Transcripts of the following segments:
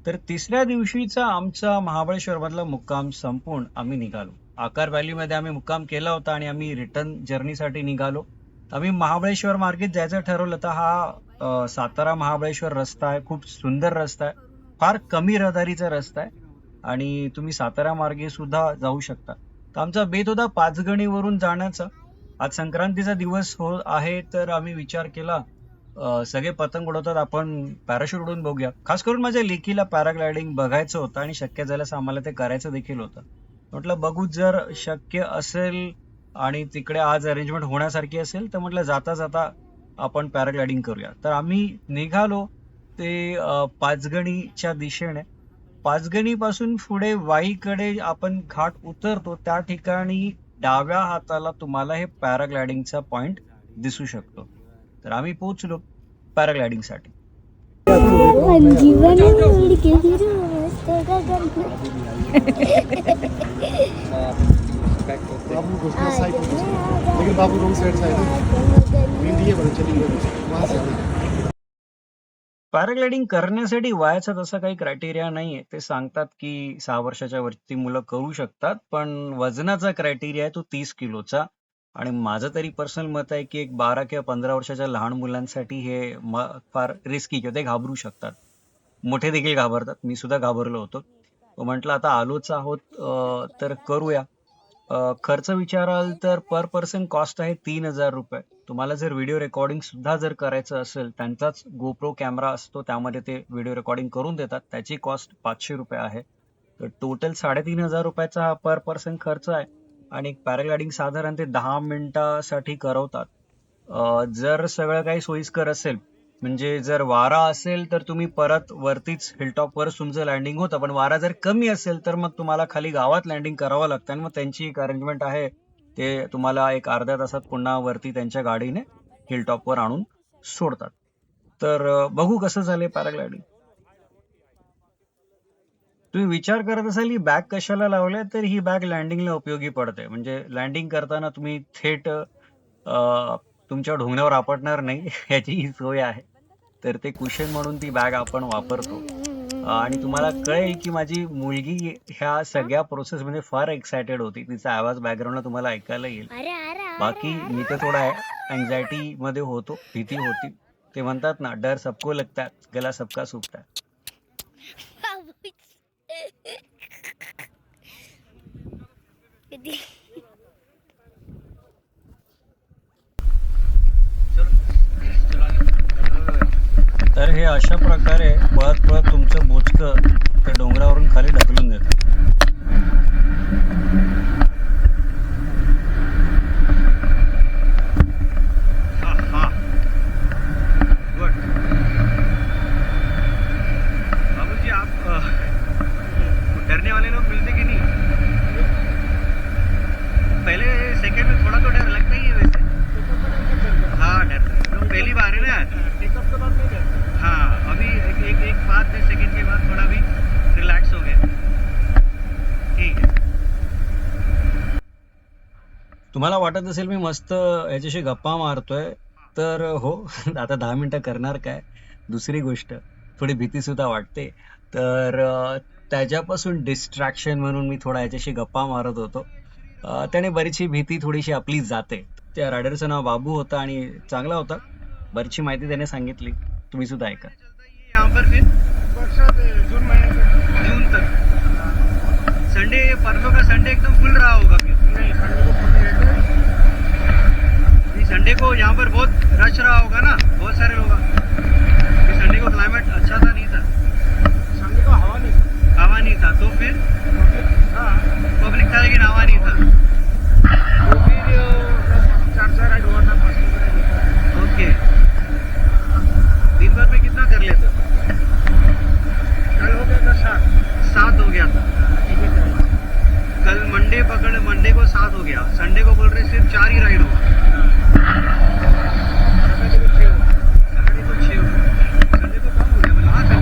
तर तिसऱ्या दिवशीचा आमचा महाबळेश्वरमधला मुक्काम संपून आम्ही निघालो. आकार व्हॅलीमध्ये आम्ही मुक्काम केला होता आणि आम्ही रिटर्न जर्नीसाठी निघालो. आम्ही महाबळेश्वर मार्गेच जायचं ठरवलं तर हा सातारा महाबळेश्वर रस्ता आहे. खूप सुंदर रस्ता आहे. फार कमी रहदारीचा रस्ता आहे आणि तुम्ही सातारा मार्गे सुद्धा जाऊ शकता. तर आमचा बेत होता पाचगणीवरून जाण्याचा. आज संक्रांतीचा दिवस आहे तर आम्ही विचार केला सगळे पतंग उडवतात आपण पॅराशूट उडून बघूया. खास करून माझ्या लेकीला पॅराग्लायडिंग बघायचं होतं आणि शक्य झाल्यास आम्हाला ते करायचं देखील होतं. म्हटलं बघू जर शक्य असेल आणि तिकडे आज अरेंजमेंट होण्यासारखी असेल तर म्हटलं जाता जाता आपण पॅराग्लायडिंग करूया. तर आम्ही निघालो ते पाचगणीच्या दिशेने. पाचगणी पासून पुढे वाईकडे आपण घाट उतरतो त्या ठिकाणी डाव्या हाताला तुम्हाला हे पॅराग्लायडिंगचा पॉइंट दिसू शकतो. तर आम्ही पोहोचलो पॅराग्लायडिंग साठी. बाबू घुसना साइड में, लेकिन बाबू रोंग साइड से आए, विंड ये बड़ा चली गई वहां से आए. पॅराग्लायडिंग करण्यासाठी वयाचा तसा काही क्रायटेरिया नाहीये. ते सांगतात की 6 वर्षाच्या वरती मुलं करू शकतात, पण वजनाचा क्रायटेरिया आहे तो 30 किलोचा. आणि माझं तरी पर्सनल मत आहे की एक 12 किंवा 15 वर्षाच्या लहान मुलांसाठी हे फार रिस्की किंवा ते घाबरू शकतात. मोठे देखील घाबरतात. मी सुद्धा घाबरलो होतो. म्हटलं आता आलोच आहोत तर करूया. खर्च विचाराल तर पर पर्सन कॉस्ट आहे 3,000 रुपये. तुम्हाला जर व्हिडिओ रेकॉर्डिंग सुद्धा जर करायचं असेल, त्यांचाच गोप्रो कॅमेरा असतो त्यामध्ये ते व्हिडिओ रेकॉर्डिंग करून देतात. त्याची कॉस्ट 500 रुपये आहे. तर टोटल 3,500 रुपयाचा हा पर पर्सन खर्च आहे. आणि पॅराग्लायडिंग साधारण ते 10 मिनिटासाठी करवतात. जर सगळं काही सोयीस्कर असेल म्हणजे जर वारा असेल तर तुम्ही परत वरतीच हिलटॉपवरच तुमचं लँडिंग होतं, पण वारा जर कमी असेल तर मग तुम्हाला खाली गावात लँडिंग करावं लागतं आणि मग त्यांची एक अरेंजमेंट आहे. ते तुम्हाला एक अर्ध्या तासात पुन्हा वरती त्यांच्या गाडीने हिलटॉपवर आणून सोडतात. तर बघू कसं झालंय पॅराग्लायडिंग. तुम्ही विचार करत असाल ही बॅग कशाला लावल्या, तर ही बॅग लँडिंगला उपयोगी पडते. म्हणजे लँडिंग करताना तुम्ही थेट तुमच्या ढोंगण्यावर आपटणार नाही याची ही सोय आहे. तर ते कुशन म्हणून ती बॅग आपण वापरतो. आणि तुम्हाला कळेल की माझी मुलगी ह्या सगळ्या प्रोसेस मध्ये फार एक्सायटेड होती. तिचा आवाज बॅकग्राऊंडला तुम्हाला ऐकायला येईल. बाकी मी तर थोडा अँझायटी मध्ये होतो, भीती होती. ते म्हणतात ना, डर सबको लगता है, गला सबका सूखता है. तर हे अशा प्रकारे पळत पळत तुमचं बोचकं त्या डोंगरावरून खाली ढकलून देतं. बाबूजी आप डरने वाले लोग मिलते कि नहीं? पहले सेकंड में थोड़ा तो डर लगता ही है वैसे. हाँ डर तो पहली बार है ना. हाँ अभी एक 5-10 सेकंड के बाद थोड़ा भी रिलैक्स हो गए. ठीक है. तुम्हाला वाटत असेल मी मस्त याच्याशी गप्पा मारतोय, तर हो आता 10 मिनिटं करणार काय. दुसरी गोष्ट थोडी भीती सुद्धा वाटते. तर त्याच्यापासून डिस्ट्रॅक्शन म्हणून मी थोडा याच्याशी गप्पा मारत होतो. त्याने बरीचशी भीती थोडीशी आपली जाते. त्या रायडरचं नाव बाबू होतं आणि चांगला होता. बरीचशी माहिती त्याने सांगितली. तुम्ही सुद्धा ऐका. यहाँ पर फिर जून तक संडे, परसों का संडे एकदम फुल रहा होगा फिर. संडे को यहाँ पर बहुत रश रहा होगा ना, बहुत सारे लोग. संडे को क्लाइमेट अच्छा था नहीं था? संडे को हवा नहीं था तो फिर पब्लिक था लेकिन हवा नहीं था. तो फिर राइड हुआ था. ओके. दिन भर में कितना कर लेते? कल हो गया था 7 हो गया था. कल मंडे को 7 हो गया. संडे को बोल रहे सिर्फ 4 ही राइड हुआ. संडे को 6 हो गया. संडे को कम हो गया.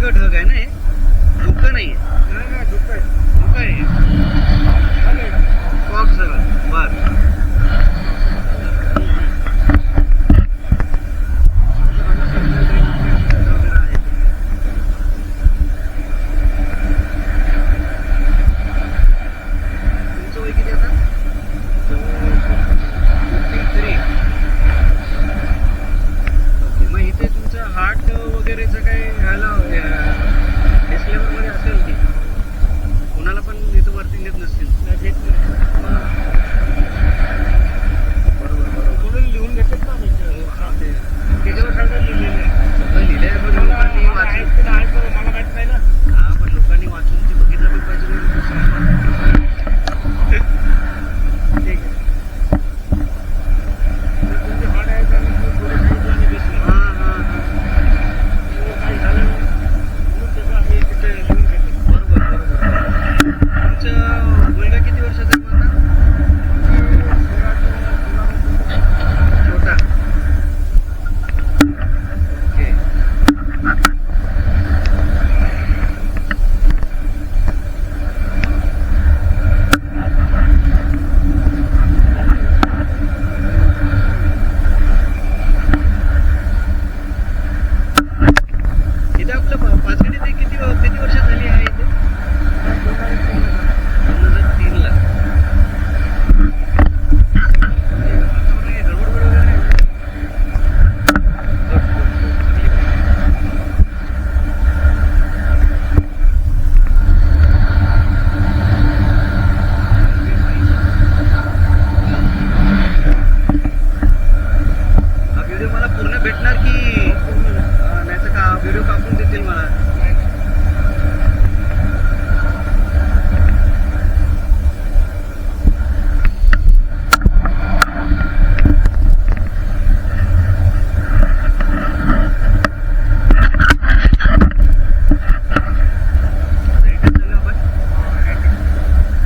निसर्ग ढग आहे ना हे, धुकं नाहीये, धुकं आहे फॉग सगळं. बर तुमचं वय किती आता? 53. ओके, मग इथे तुमचं हार्ट वगैरेचं काय ह्याला डिस्क्लेमर मध्ये असेल की कोणाला पण इथं वरती नेत नसतील. बरोबर बरोबर लिहून घेतात ना ते त्याच्यावर सगळं लिहिलेलं आहे, सगळं लिहिलंय, पण लोकांनी वाचून, मला माहित नाही ना. हा पण लोकांनी वाचून ते बघितलं पण पाहिजे ना. ठीक आहे. तुमचे हाड आहे आणि थोडे सांगितलं आणि बसले. हा हा हा काही झालं नाही म्हणून त्याचं आम्ही तिथे लिहून घेतलं. बरोबर बरोबर. तुमचं मुलगा किती वर्षाचा आहे आता? छोटा. ओके. इथे आपलं पाचगणी ते किती वर्ष झाली आहे इथे? 2003 ला. आता काही गडबड वगैरे नाही. Good, good, good. चांगली हा व्हिडिओ मला पूर्ण भेटणार की नाही तर का व्हिडिओ कापून देतील मला? आता इथे चाललो आपण.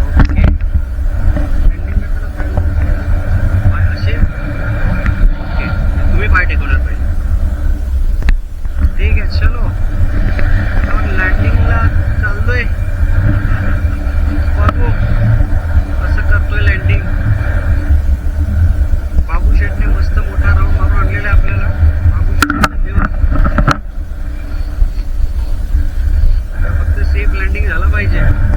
ओके. एंडिंगला त्याला पाय असे. ओके, तुम्ही पाय टेकवणार पाहिजे. ठीक आहे, चलो आपण लँडिंगला चाललोय. बघू कसं करतोय लँडिंग. बाबू शेटने मस्त मोठा राऊंड मारून आणलेला आहे आपल्याला. बाबू शेटचा देवा. फक्त सेफ लँडिंग झालं पाहिजे.